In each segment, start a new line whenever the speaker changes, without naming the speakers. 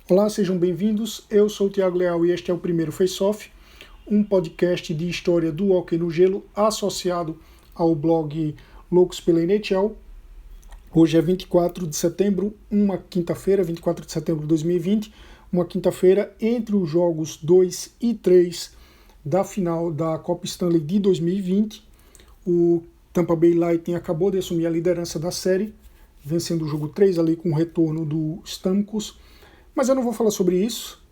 Olá, sejam bem-vindos. Eu sou o Thiago Leal e este é o primeiro Face Off, um podcast de história do hóquei no gelo associado ao blog Loucos pela NHL. Hoje é 24 de setembro, uma quinta-feira, 24 de setembro de 2020, uma quinta-feira entre os jogos 2 e 3 da final da Copa Stanley de 2020. O Tampa Bay Lightning acabou de assumir a liderança da série, vencendo o jogo 3 ali com o retorno do Stamkos. Mas eu não vou falar sobre isso,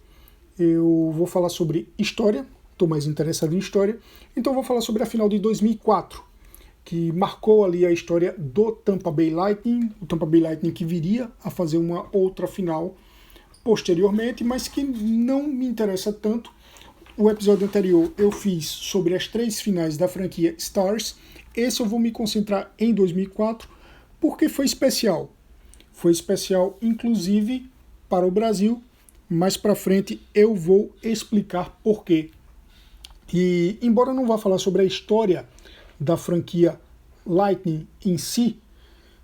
eu vou falar sobre história, estou mais interessado em história, então eu vou falar sobre a final de 2004, que marcou ali a história do Tampa Bay Lightning, o Tampa Bay Lightning que viria a fazer uma outra final posteriormente, mas que não me interessa tanto. O episódio anterior eu fiz sobre as 3 finais da franquia Stars, esse eu vou me concentrar em 2004, porque foi especial. Foi especial, inclusive, para o Brasil. Mais para frente eu vou explicar por quê. E embora eu não vá falar sobre a história da franquia Lightning em si,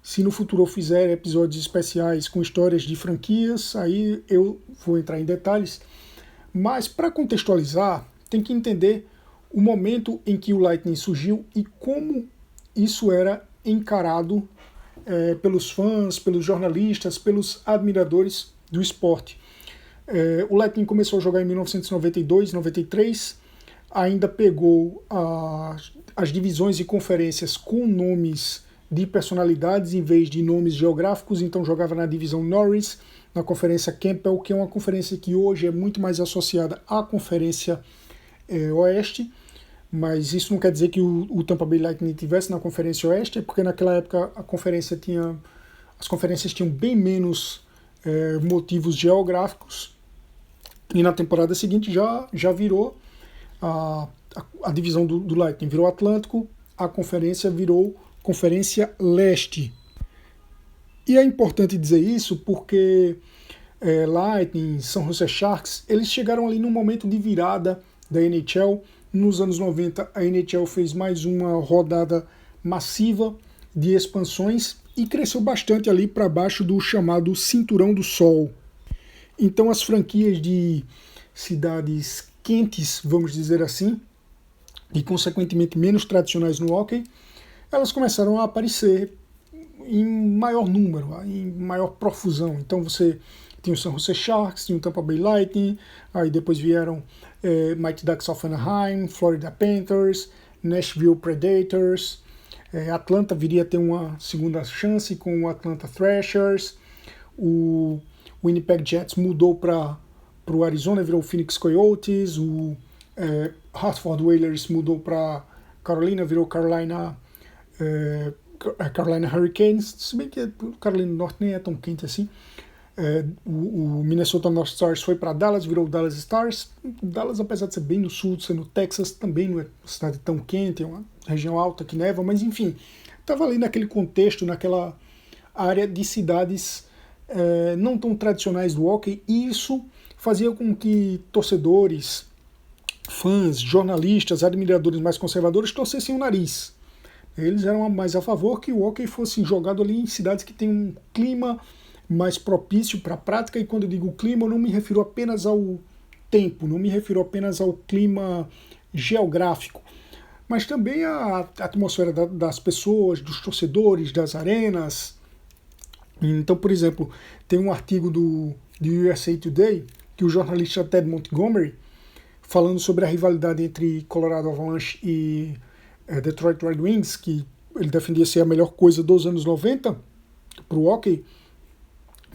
se no futuro eu fizer episódios especiais com histórias de franquias, aí eu vou entrar em detalhes. Mas para contextualizar, tem que entender o momento em que o Lightning surgiu e como isso era encarado pelos fãs, pelos jornalistas, pelos admiradores do esporte. O Lightning começou a jogar em 1992, 93, ainda pegou as divisões e conferências com nomes de personalidades em vez de nomes geográficos, então jogava na divisão Norris, na conferência Campbell, que é uma conferência que hoje é muito mais associada à conferência Oeste, mas isso não quer dizer que o Tampa Bay Lightning estivesse na conferência Oeste, é porque naquela época as conferências tinham bem menos motivos geográficos, e na temporada seguinte já virou a divisão do Lightning, virou Atlântico, a conferência virou Conferência Leste. E é importante dizer isso porque Lightning, San Jose Sharks, eles chegaram ali num momento de virada da NHL. Nos anos 90, a NHL fez mais uma rodada massiva de expansões e cresceu bastante ali para baixo do chamado Cinturão do Sol. Então as franquias de cidades quentes, vamos dizer assim, e consequentemente menos tradicionais no hóquei, elas começaram a aparecer em maior número, em maior profusão. Então você tinha o San Jose Sharks, tinha o Tampa Bay Lightning, aí depois vieram Mighty Ducks of Anaheim, Florida Panthers, Nashville Predators, Atlanta viria a ter uma segunda chance com o Atlanta Thrashers, o Winnipeg Jets mudou para o Arizona, virou o Phoenix Coyotes, o Hartford Whalers mudou para Carolina, virou Carolina Hurricanes, se bem que o Carolina do Norte nem é tão quente assim. O Minnesota North Stars foi para Dallas, virou o Dallas Stars. Dallas, apesar de ser bem no sul, ser no Texas, também não é uma cidade tão quente, é uma região alta que neva, mas enfim, estava ali naquele contexto, naquela área de cidades não tão tradicionais do hóquei, e isso fazia com que torcedores, fãs, jornalistas, admiradores mais conservadores torcessem o nariz. Eles eram mais a favor que o hóquei fosse jogado ali em cidades que têm um clima mais propício para a prática, e quando eu digo clima, eu não me refiro apenas ao tempo, não me refiro apenas ao clima geográfico, mas também a atmosfera das pessoas, dos torcedores, das arenas. Então, por exemplo, tem um artigo do USA Today, que o jornalista Ted Montgomery, falando sobre a rivalidade entre Colorado Avalanche e Detroit Red Wings, que ele defendia ser a melhor coisa dos anos 90 para o hóquei.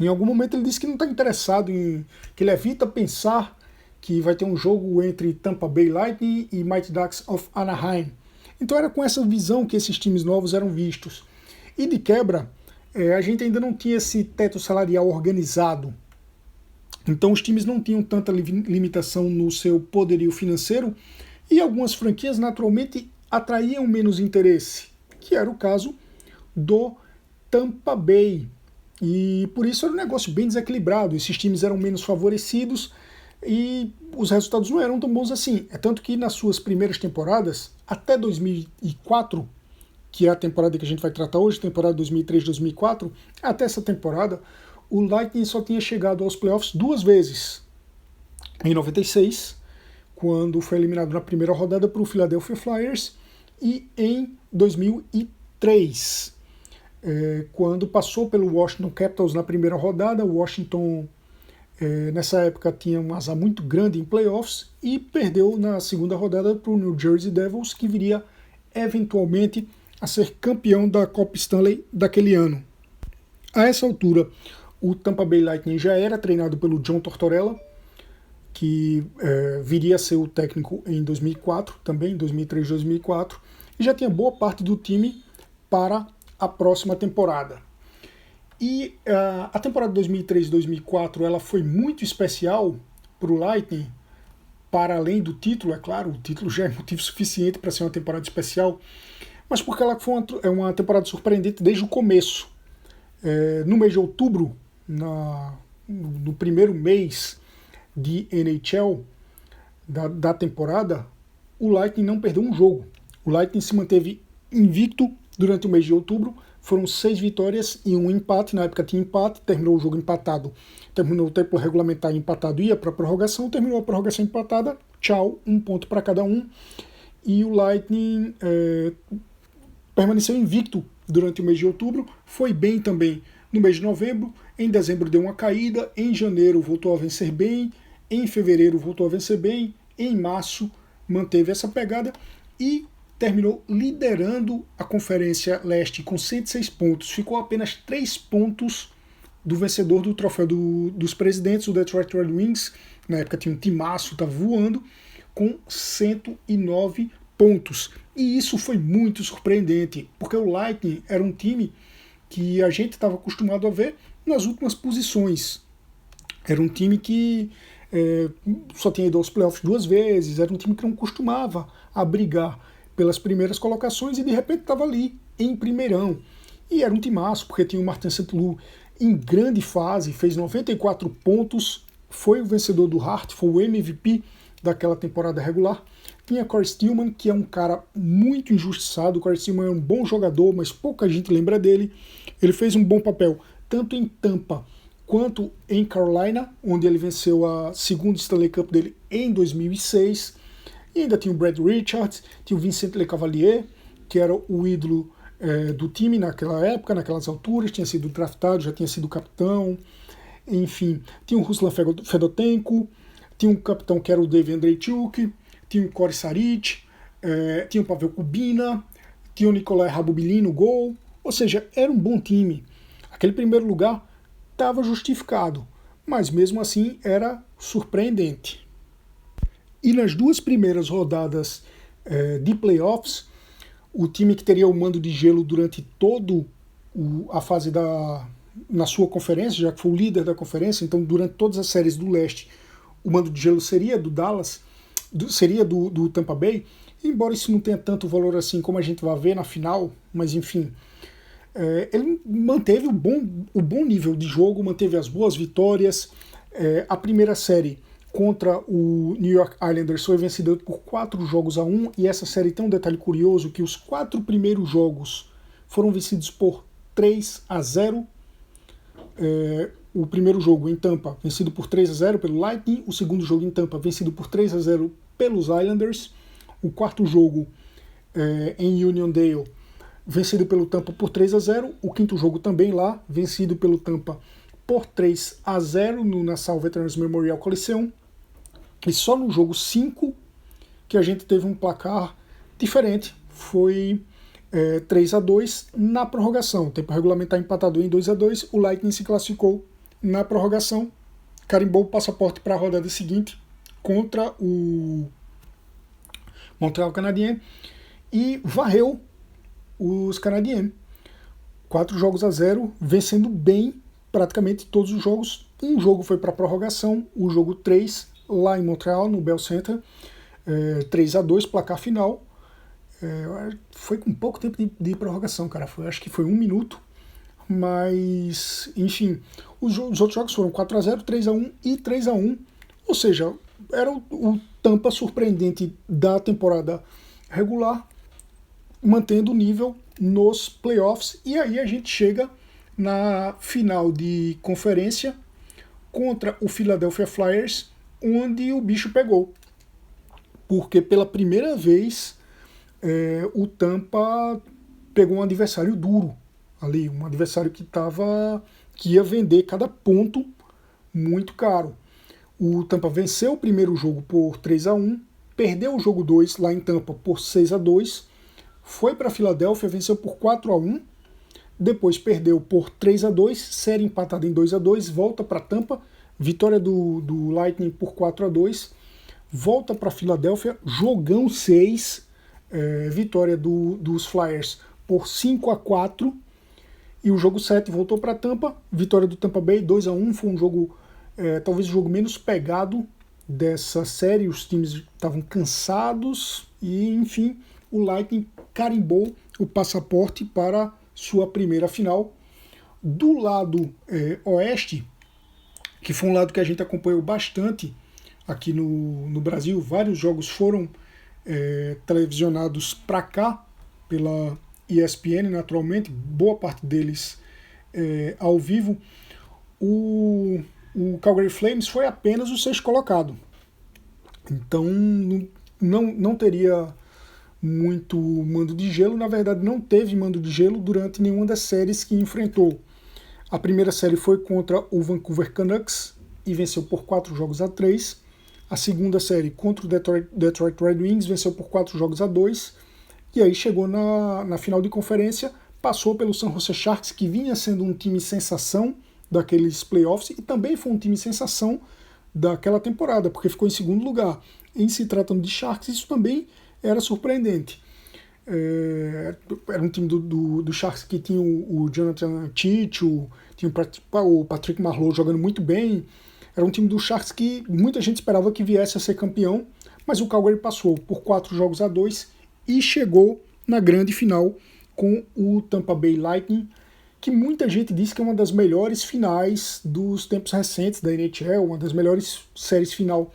Em algum momento ele disse que não está interessado que ele evita pensar que vai ter um jogo entre Tampa Bay Lightning e Mighty Ducks of Anaheim. Então era com essa visão que esses times novos eram vistos. E de quebra, a gente ainda não tinha esse teto salarial organizado. Então os times não tinham tanta limitação no seu poderio financeiro, e algumas franquias naturalmente atraíam menos interesse, que era o caso do Tampa Bay. E por isso era um negócio bem desequilibrado, esses times eram menos favorecidos e os resultados não eram tão bons assim. É tanto que nas suas primeiras temporadas, até 2004, que é a temporada que a gente vai tratar hoje, temporada 2003-2004, até essa temporada, o Lightning só tinha chegado aos playoffs 2 vezes. Em 96, quando foi eliminado na primeira rodada para o Philadelphia Flyers, e em 2003, quando passou pelo Washington Capitals na primeira rodada. O Washington, nessa época, tinha um azar muito grande em playoffs e perdeu na segunda rodada para o New Jersey Devils, que viria eventualmente a ser campeão da Copa Stanley daquele ano. A essa altura, o Tampa Bay Lightning já era treinado pelo John Tortorella, que viria a ser o técnico em 2004, também em 2003 e 2004, e já tinha boa parte do time para a próxima temporada. E a temporada 2003-2004 ela foi muito especial para o Lightning, para além do título, é claro, o título já é motivo suficiente para ser uma temporada especial, mas porque ela foi uma temporada surpreendente desde o começo. No mês de outubro, no primeiro mês de NHL da temporada, o Lightning não perdeu um jogo. O Lightning se manteve invicto durante o mês de outubro. Foram 6 vitórias e um empate. Na época tinha empate, terminou o jogo empatado. Terminou o tempo regulamentar empatado, ia para a prorrogação. Terminou a prorrogação empatada. Tchau, 1 ponto para cada um. E o Lightning permaneceu invicto durante o mês de outubro. Foi bem também no mês de novembro. Em dezembro deu uma caída. Em janeiro voltou a vencer bem. Em fevereiro voltou a vencer bem. Em março manteve essa pegada e terminou liderando a Conferência Leste com 106 pontos. Ficou apenas 3 pontos do vencedor do troféu dos presidentes, o Detroit Red Wings. Na época tinha um timaço, estava voando, com 109 pontos. E isso foi muito surpreendente, porque o Lightning era um time que a gente estava acostumado a ver nas últimas posições. Era um time que só tinha ido aos playoffs 2 vezes, era um time que não costumava a brigar pelas primeiras colocações e de repente estava ali, em primeirão. E era um timaço, porque tinha o Martin Saint-Loup em grande fase, fez 94 pontos, foi o vencedor do Hart, foi o MVP daquela temporada regular. Tinha Corey Stillman, que é um cara muito injustiçado. O Corey Stillman é um bom jogador, mas pouca gente lembra dele. Ele fez um bom papel, tanto em Tampa quanto em Carolina, onde ele venceu a segunda Stanley Cup dele em 2006. E ainda tinha o Brad Richards, tinha o Vincent Lecavalier, que era o ídolo do time naquela época, naquelas alturas, tinha sido draftado, já tinha sido capitão. Enfim, tinha o Ruslan Fedotenko, tinha um capitão que era o Dave Andreychuk, tinha o Corey Saric, tinha o Pavel Kubina, tinha o Nikolai Rabobilin no gol. Ou seja, era um bom time. Aquele primeiro lugar estava justificado, mas mesmo assim era surpreendente. E nas 2 primeiras rodadas de playoffs, o time que teria o mando de gelo durante toda a fase na sua conferência, já que foi o líder da conferência, então durante todas as séries do leste, o mando de gelo seria do Dallas, seria do Tampa Bay, embora isso não tenha tanto valor assim como a gente vai ver na final, mas enfim, ele manteve o bom nível de jogo, manteve as boas vitórias. A primeira série contra o New York Islanders foi vencida por 4-1, e essa série tem um detalhe curioso, que os 4 primeiros jogos foram vencidos por 3-0. O primeiro jogo em Tampa, vencido por 3-0 pelo Lightning. O segundo jogo em Tampa, vencido por 3-0 pelos Islanders. O quarto jogo em Uniondale, vencido pelo Tampa por 3-0. O quinto jogo também lá, vencido pelo Tampa por 3-0 no Nassau Veterans Memorial Coliseum. E só no jogo 5 que a gente teve um placar diferente. Foi 3-2 na prorrogação. O tempo regulamentar empatado em 2-2. O Lightning se classificou na prorrogação, carimbou o passaporte para a rodada seguinte contra o Montreal Canadiens e varreu os Canadiens. 4-0, vencendo bem praticamente todos os jogos. Um jogo foi para a prorrogação, o jogo 3, lá em Montreal, no Bell Center, 3-2, placar final. Foi com pouco tempo de prorrogação, cara. Acho que foi 1 minuto. Mas, enfim, os outros jogos foram 4-0, 3-1 e 3-1. Ou seja, era o Tampa surpreendente da temporada regular, mantendo o nível nos playoffs. E aí a gente chega na final de conferência contra o Philadelphia Flyers, onde o bicho pegou. Porque pela primeira vez o Tampa pegou um adversário duro ali, um adversário que ia vender cada ponto muito caro. O Tampa venceu o primeiro jogo por 3-1, perdeu o jogo 2 lá em Tampa por 6-2, foi para Filadélfia, venceu por 4-1, depois perdeu por 3-2, série empatada em 2-2, volta para Tampa, vitória do Lightning por 4-2, volta para Filadélfia, jogão 6, vitória dos Flyers por 5-4, e o jogo 7 voltou para Tampa, vitória do Tampa Bay 2-1, foi um jogo, talvez o jogo menos pegado dessa série, os times estavam cansados e, enfim, o Lightning carimbou o passaporte para sua primeira final. Do lado oeste, que foi um lado que a gente acompanhou bastante aqui no Brasil, vários jogos foram televisionados para cá, pela ESPN, naturalmente, boa parte deles ao vivo. O Calgary Flames foi apenas o 6º colocado. Então não teria muito mando de gelo. Na verdade, não teve mando de gelo durante nenhuma das séries que enfrentou. A primeira série foi contra o Vancouver Canucks e venceu por 4-3. A segunda série contra o Detroit Red Wings, venceu por 4-2. E aí chegou na final de conferência, passou pelo San Jose Sharks, que vinha sendo um time sensação daqueles playoffs, e também foi um time sensação daquela temporada, porque ficou em segundo lugar. Em se tratando de Sharks, isso também era surpreendente. Era um time do Sharks que tinha o Jonathan Cheechoo, tinha o Patrick Marleau jogando muito bem. Era um time do Sharks que muita gente esperava que viesse a ser campeão, mas o Calgary passou por 4-2 e chegou na grande final com o Tampa Bay Lightning, que muita gente diz que é uma das melhores finais dos tempos recentes da NHL, uma das melhores séries final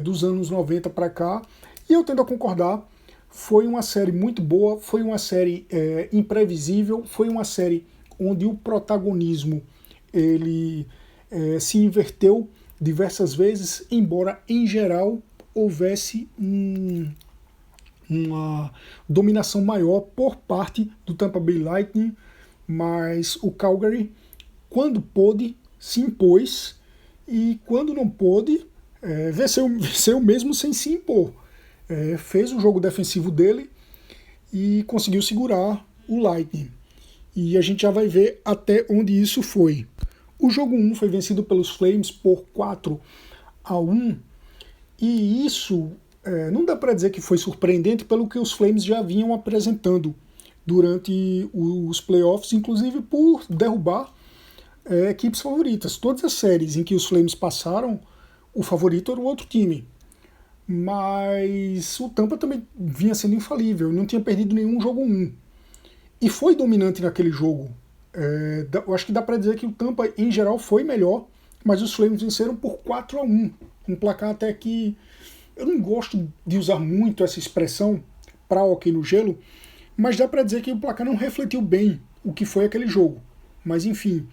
dos anos 90 para cá, e eu tendo a concordar. Foi uma série muito boa, foi uma série imprevisível, foi uma série onde o protagonismo ele se inverteu diversas vezes, embora em geral houvesse uma dominação maior por parte do Tampa Bay Lightning, mas o Calgary, quando pôde, se impôs, e quando não pôde, venceu mesmo sem se impor. Fez o jogo defensivo dele e conseguiu segurar o Lightning. E a gente já vai ver até onde isso foi. O jogo 1 foi vencido pelos Flames por 4-1, e isso não dá para dizer que foi surpreendente pelo que os Flames já vinham apresentando durante os playoffs, inclusive por derrubar equipes favoritas. Todas as séries em que os Flames passaram, o favorito era o outro time. Mas o Tampa também vinha sendo infalível, não tinha perdido nenhum jogo 1. E foi dominante naquele jogo. Eu acho que dá para dizer que o Tampa, em geral, foi melhor, mas os Flames venceram por 4-1. Um placar até que... Eu não gosto de usar muito essa expressão para hockey no gelo, mas dá para dizer que o placar não refletiu bem o que foi aquele jogo. Mas enfim,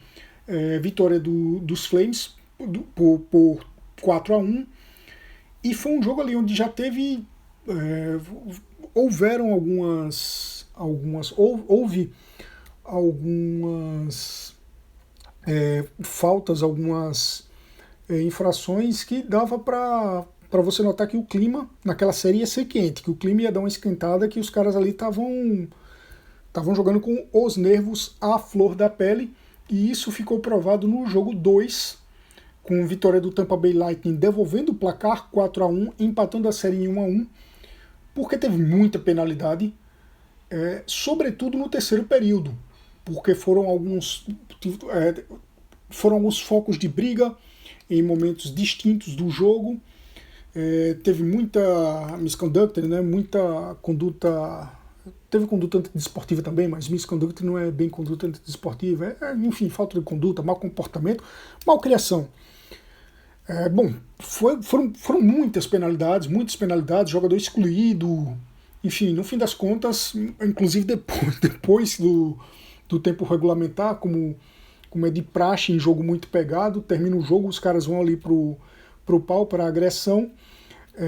vitória dos Flames por 4-1, e foi um jogo ali onde já teve... houve algumas faltas, algumas infrações que dava para você notar que o clima naquela série ia ser quente, que o clima ia dar uma esquentada, que os caras ali estavam jogando com os nervos à flor da pele, e isso ficou provado no jogo 2, com vitória do Tampa Bay Lightning devolvendo o placar 4-1, empatando a série em 1-1, porque teve muita penalidade, sobretudo no terceiro período, porque foram alguns focos de briga em momentos distintos do jogo. Teve muita misconduct, né? Muita conduta. Teve conduta antidesportiva também, mas misconduct não é bem conduta antidesportiva. Enfim, falta de conduta, mau comportamento, malcriação. Foram muitas penalidades, jogador excluído. Enfim, no fim das contas, inclusive depois do tempo regulamentar, como é de praxe em jogo muito pegado. Termina o jogo, os caras vão ali pro pau, para a agressão.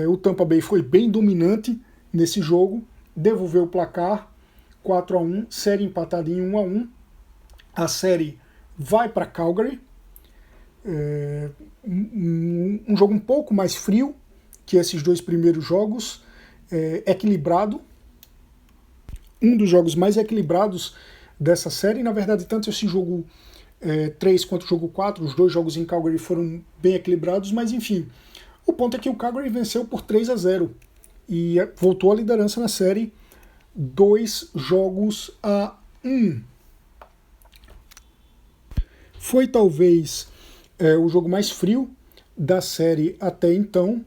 O Tampa Bay foi bem dominante nesse jogo, devolveu o placar 4-1, série empatada em 1-1. A série vai para Calgary, um jogo um pouco mais frio que esses dois primeiros jogos, equilibrado, um dos jogos mais equilibrados dessa série. Na verdade, tanto esse jogo 3 quanto o jogo 4, os dois jogos em Calgary foram bem equilibrados, mas enfim, o ponto é que o Calgary venceu por 3-0 e voltou à liderança na série 2-1. Foi talvez o jogo mais frio da série até então,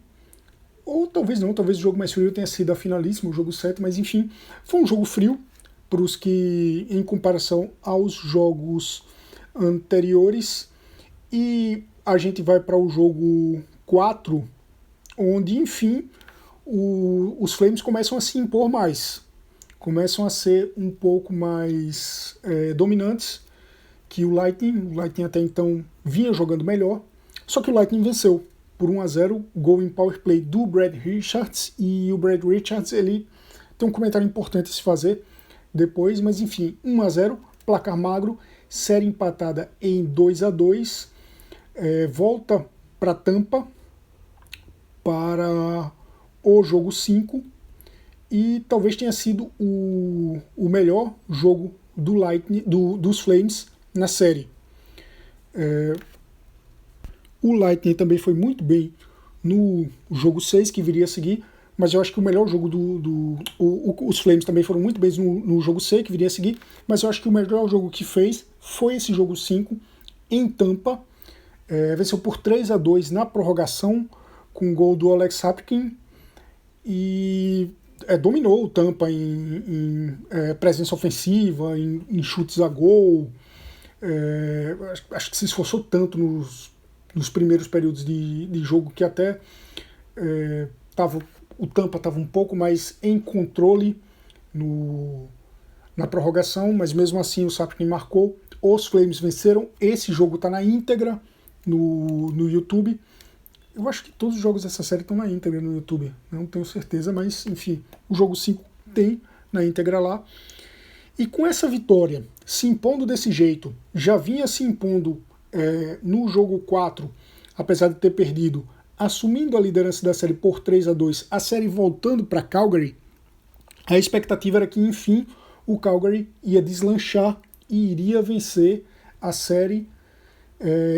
ou talvez não, talvez o jogo mais frio tenha sido a finalíssima, o jogo 7, mas enfim, foi um jogo frio para os que, em comparação aos jogos anteriores. E a gente vai para o jogo 4, onde, enfim, os Flames começam a se impor mais, começam a ser um pouco mais dominantes que o Lightning. O Lightning até então vinha jogando melhor, só que o Lightning venceu por 1-0, gol em power play do Brad Richards, e o Brad Richards, ele tem um comentário importante a se fazer depois, mas enfim, 1-0, placar magro, série empatada em 2-2, volta para Tampa para o jogo 5, e talvez tenha sido o melhor jogo do Lightning, dos Flames na série. O Lightning também foi muito bem no jogo 6, que viria a seguir, mas eu acho que o melhor jogo os Flames também foram muito bem no jogo 6, que viria a seguir, mas eu acho que o melhor jogo que fez foi esse jogo 5, em Tampa. Venceu por 3-2 na prorrogação, com o gol do Alex Hapkin, e dominou o Tampa em presença ofensiva, em chutes a gol. Acho que se esforçou tanto nos primeiros períodos de jogo que até o Tampa estava um pouco mais em controle na prorrogação, mas mesmo assim o Sapkin marcou. Os Flames venceram. Esse jogo está na íntegra no YouTube. Eu acho que todos os jogos dessa série estão na íntegra no YouTube, não tenho certeza, mas enfim, o jogo 5 tem na íntegra lá. E com essa vitória, se impondo desse jeito, já vinha se impondo no jogo 4, apesar de ter perdido, assumindo a liderança da série por 3-2, a série voltando para Calgary, a expectativa era que, enfim, o Calgary ia deslanchar e iria vencer a série,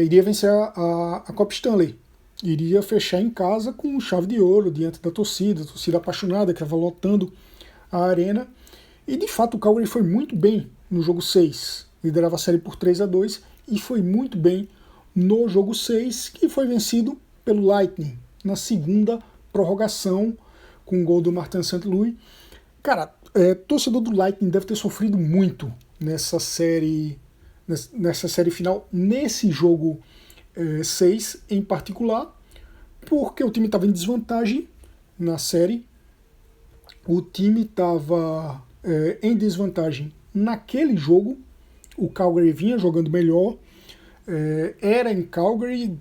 iria vencer a Copa Stanley, iria fechar em casa com chave de ouro diante da torcida apaixonada que estava lotando a arena. E de fato o Calgary foi muito bem no jogo 6, liderava a série por 3-2, e foi muito bem no jogo 6, que foi vencido pelo Lightning na segunda prorrogação, com o gol do Martin St. Louis. Cara, torcedor do Lightning deve ter sofrido muito nessa série final, nesse jogo 6 em particular, porque o time estava em desvantagem na série, o time estava em desvantagem naquele jogo, o Calgary vinha jogando melhor, era em Calgary,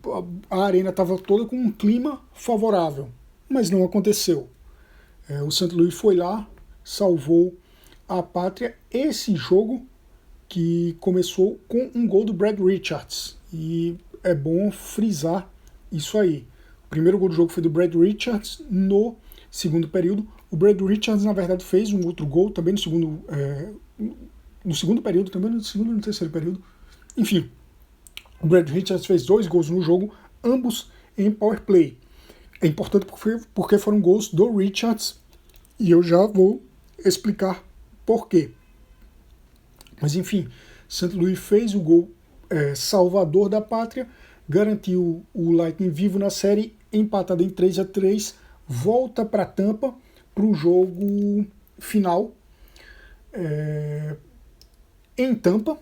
a arena estava toda com um clima favorável, mas não aconteceu. O St. Louis foi lá, salvou a pátria. Esse jogo que começou com um gol do Brad Richards, e é bom frisar isso aí. O primeiro gol do jogo foi do Brad Richards no segundo período. O Brad Richards, na verdade, fez um outro gol também no segundo período, também no segundo e no terceiro período. Enfim, o Brad Richards fez 2 gols no jogo, ambos em power play. É importante porque foram gols do Richards, e eu já vou explicar por quê. Mas enfim, St. Louis fez o gol salvador da pátria, garantiu o Lightning vivo na série, empatado em 3-3, volta para Tampa para o jogo final em Tampa.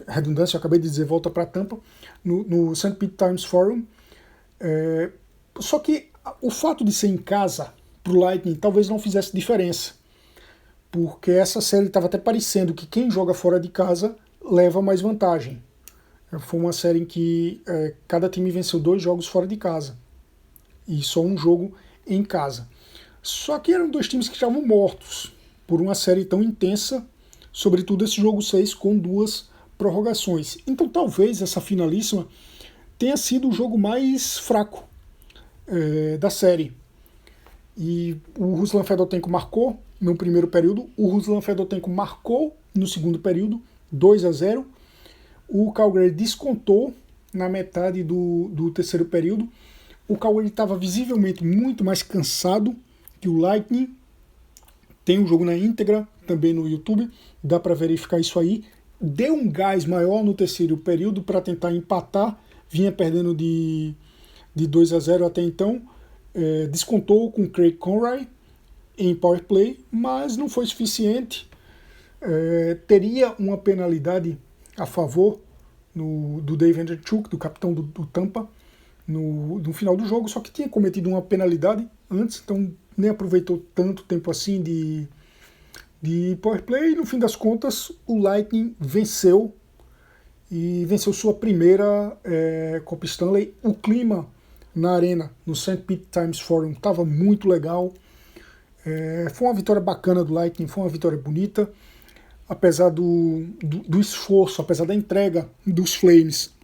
Redundância, eu acabei de dizer, volta para Tampa, no St. Pete Times Forum. Só que o fato de ser em casa para o Lightning talvez não fizesse diferença, porque essa série estava até parecendo que quem joga fora de casa leva mais vantagem. Foi uma série em que cada time venceu 2 jogos fora de casa e só um jogo em casa. Só que eram 2 times que estavam mortos por uma série tão intensa, sobretudo esse jogo 6 com 2 prorrogações. Então talvez essa finalíssima tenha sido o jogo mais fraco da série. E o Ruslan Fedotenko marcou no primeiro período, o Ruslan Fedotenko marcou no segundo período, 2-0. O Calgary descontou na metade do terceiro período. O Calgary estava visivelmente muito mais cansado que o Lightning. Tem um jogo na íntegra também no YouTube, dá para verificar isso aí. Deu um gás maior no terceiro período para tentar empatar, vinha perdendo de 2-0 até então. Descontou com Craig Conroy em power play, mas não foi suficiente. Teria uma penalidade a favor do Dave Andreychuk, do capitão do Tampa, no final do jogo, só que tinha cometido uma penalidade antes, então nem aproveitou tanto tempo assim de power play, e no fim das contas o Lightning venceu sua primeira Copa Stanley. O clima na arena, no St. Pete Times Forum, estava muito legal. Foi uma vitória bacana do Lightning, foi uma vitória bonita, apesar do esforço, apesar da entrega dos Flames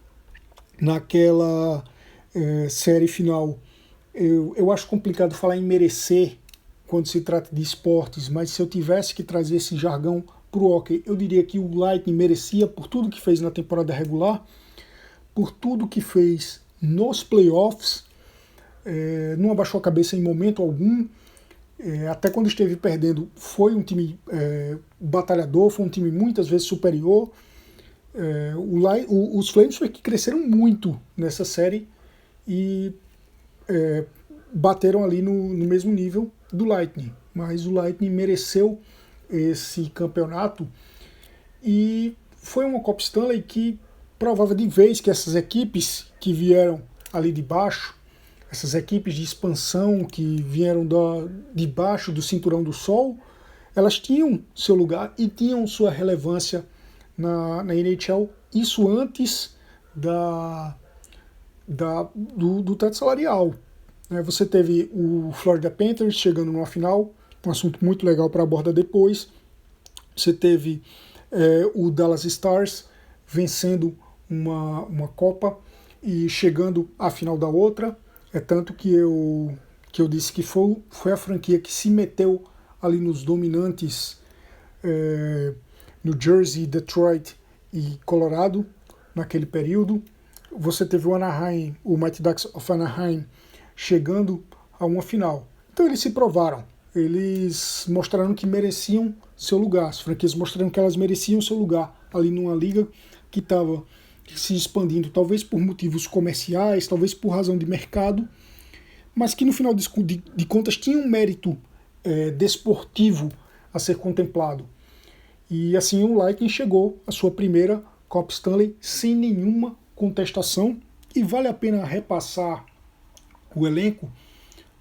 naquela série final. Eu acho complicado falar em merecer quando se trata de esportes, mas se eu tivesse que trazer esse jargão para o hockey, eu diria que o Lightning merecia por tudo que fez na temporada regular, por tudo que fez nos playoffs, não abaixou a cabeça em momento algum, até quando esteve perdendo foi um time batalhador, foi um time muitas vezes superior. Os Flames foi que cresceram muito nessa série e bateram ali no mesmo nível do Lightning, mas o Lightning mereceu esse campeonato e foi uma Copa Stanley que provava de vez que essas equipes que vieram ali de baixo, essas equipes de expansão que vieram de baixo do cinturão do sol, elas tinham seu lugar e tinham sua relevância na NHL, isso antes do teto salarial. Você teve o Florida Panthers chegando numa final, um assunto muito legal para abordar depois. Você teve o Dallas Stars vencendo uma Copa e chegando à final da outra. Tanto que eu disse que foi a franquia que se meteu ali nos dominantes New Jersey, Detroit e Colorado naquele período. Você teve o Anaheim, o Mighty Ducks of Anaheim, chegando a uma final. Então eles se provaram, eles mostraram que mereciam seu lugar, as franquias mostraram que elas mereciam seu lugar ali numa liga que estava se expandindo, talvez por motivos comerciais, talvez por razão de mercado, mas que no final de contas tinha um mérito desportivo a ser contemplado. E assim o Lightning chegou à sua primeira Copa Stanley sem nenhuma contestação, e vale a pena repassar o elenco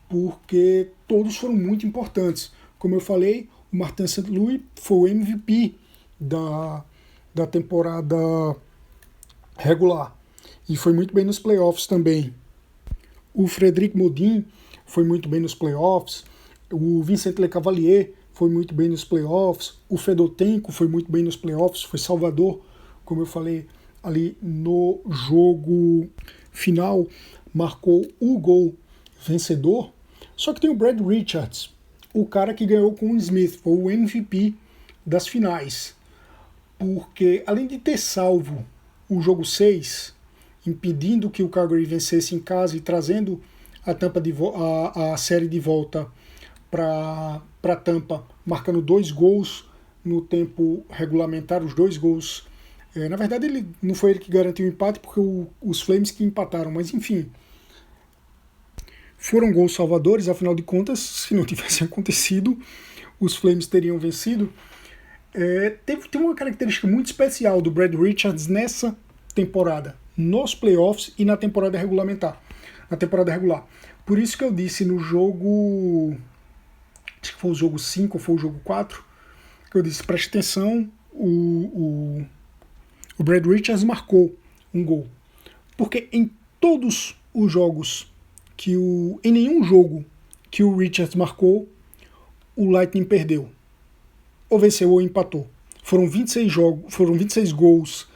porque todos foram muito importantes. Como eu falei, o Martin St. Louis foi o MVP da temporada regular e foi muito bem nos playoffs também. O Frederic Modin foi muito bem nos playoffs, o Vincent Lecavalier foi muito bem nos playoffs, o Fedotenko foi muito bem nos playoffs, foi salvador, como eu falei, ali no jogo final, marcou o gol vencedor. Só que tem o Brad Richards, o cara que ganhou com o Smith, foi o MVP das finais, porque além de ter salvo o jogo 6, impedindo que o Calgary vencesse em casa e trazendo a série de volta para Tampa, marcando 2 gols no tempo regulamentar, os 2 gols. Na verdade, não foi ele que garantiu o empate, porque os Flames que empataram, mas enfim, foram gols salvadores. Afinal de contas, se não tivesse acontecido, os Flames teriam vencido. Tem uma característica muito especial do Brad Richards nessa temporada, nos playoffs e na temporada regulamentar, na temporada regular. Por isso que eu disse no jogo, acho que foi o jogo 5 ou foi o jogo 4, Eu disse, preste atenção, o Brad Richards marcou um gol. Porque em todos os jogos, em nenhum jogo que o Richards marcou, o Lightning perdeu. Ou venceu ou empatou. Foram 26 gols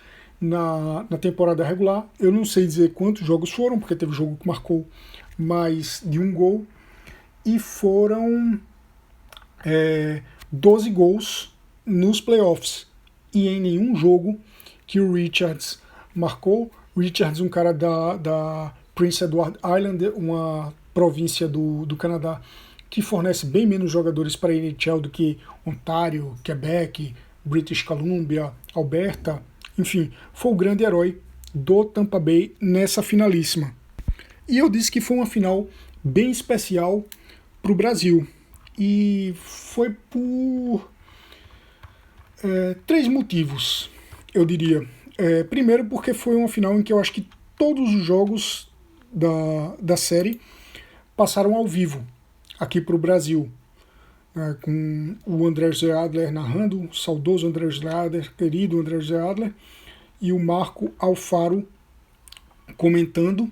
na temporada regular. Eu não sei dizer quantos jogos foram, porque teve jogo que marcou mais de um gol. E foram 12 gols nos playoffs. E em nenhum jogo que o Richards marcou. Richards, um cara da Prince Edward Island, uma província do Canadá, que fornece bem menos jogadores para a NHL do que Ontário, Quebec, British Columbia, Alberta. Enfim, foi o grande herói do Tampa Bay nessa finalíssima. E eu disse que foi uma final bem especial para o Brasil. E foi por 3 motivos, eu diria. Primeiro, porque foi uma final em que eu acho que todos os jogos da série passaram ao vivo aqui para o Brasil, com o André José Adler narrando, o saudoso André José Adler, querido André José Adler, e o Marco Alfaro comentando.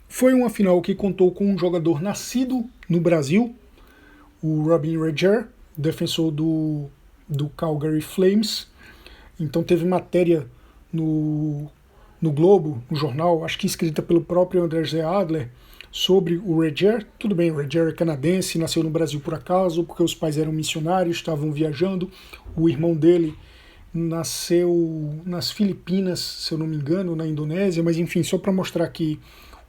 Foi uma final que contou com um jogador nascido no Brasil, o Robin Regehr, defensor do Calgary Flames. Então teve matéria no Globo, no jornal, acho que escrita pelo próprio André José Adler, sobre o Regehr. Tudo bem, o Regehr é canadense, nasceu no Brasil por acaso, porque os pais eram missionários, estavam viajando. O irmão dele nasceu nas Filipinas, se eu não me engano, na Indonésia, mas enfim, só para mostrar que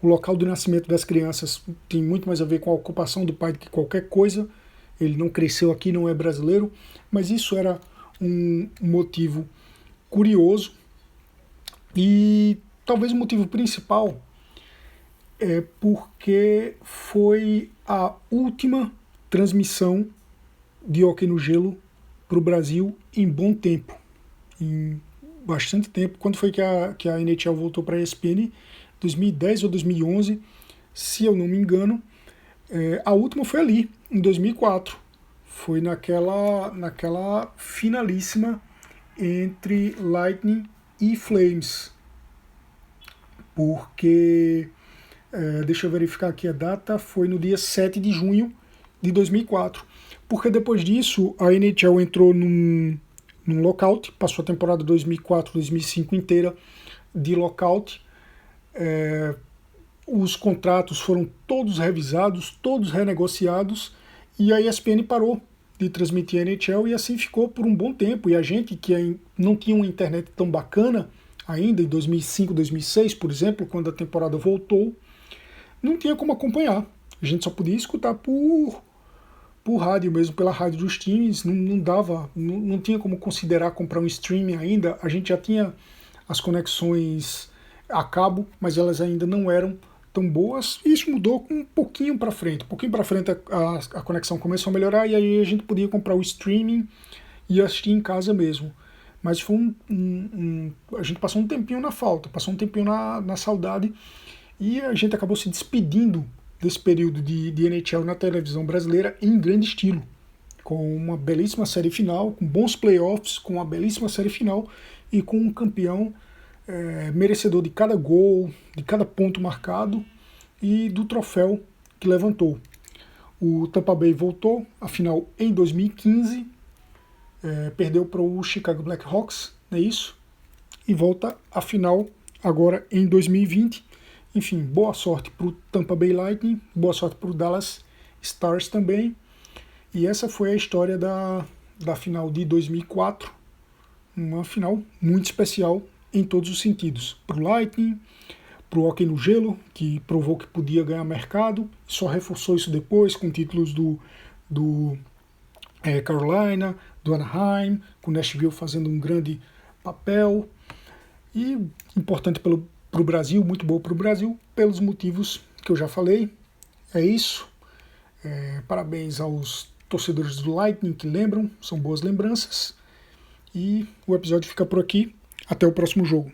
o local do nascimento das crianças tem muito mais a ver com a ocupação do pai do que qualquer coisa. Ele não cresceu aqui, não é brasileiro, mas isso era um motivo curioso. E talvez o motivo principal é porque foi a última transmissão de hóquei no gelo para o Brasil em bom tempo, em bastante tempo. Quando foi que a NHL voltou para a ESPN? 2010 ou 2011, se eu não me engano. A última foi ali, em 2004. Foi naquela finalíssima entre Lightning e Flames. Porque, deixa eu verificar aqui a data, foi no dia 7 de junho de 2004. Porque depois disso a NHL entrou num lockout, passou a temporada 2004-2005 inteira de lockout. Os contratos foram todos revisados, todos renegociados, e a ESPN parou de transmitir a NHL e assim ficou por um bom tempo. E a gente que não tinha uma internet tão bacana ainda, em 2005, 2006, por exemplo, quando a temporada voltou, não tinha como acompanhar. A gente só podia escutar por rádio mesmo, pela rádio dos times. Não dava, não tinha como considerar comprar um streaming ainda. A gente já tinha as conexões a cabo, mas elas ainda não eram tão boas. E isso mudou um pouquinho para frente. Um pouquinho para frente a conexão começou a melhorar e aí a gente podia comprar o streaming e assistir em casa mesmo. Mas foi a gente passou um tempinho na falta, passou um tempinho na saudade, e a gente acabou se despedindo desse período de NHL na televisão brasileira em grande estilo, com uma belíssima série final, com bons playoffs, com uma belíssima série final e com um campeão merecedor de cada gol, de cada ponto marcado e do troféu que levantou. O Tampa Bay voltou à final em 2015, perdeu para o Chicago Blackhawks, não é isso? E volta à final agora em 2020. Enfim, boa sorte para o Tampa Bay Lightning, boa sorte para o Dallas Stars também. E essa foi a história da final de 2004, uma final muito especial em todos os sentidos. Para o Lightning, para o hóquei no gelo, que provou que podia ganhar mercado, só reforçou isso depois com títulos do Carolina, do Anaheim, com o Nashville fazendo um grande papel. E importante para o Brasil, muito bom para o Brasil, pelos motivos que eu já falei. É isso. Parabéns aos torcedores do Lightning que lembram, são boas lembranças. E o episódio fica por aqui. Até o próximo jogo.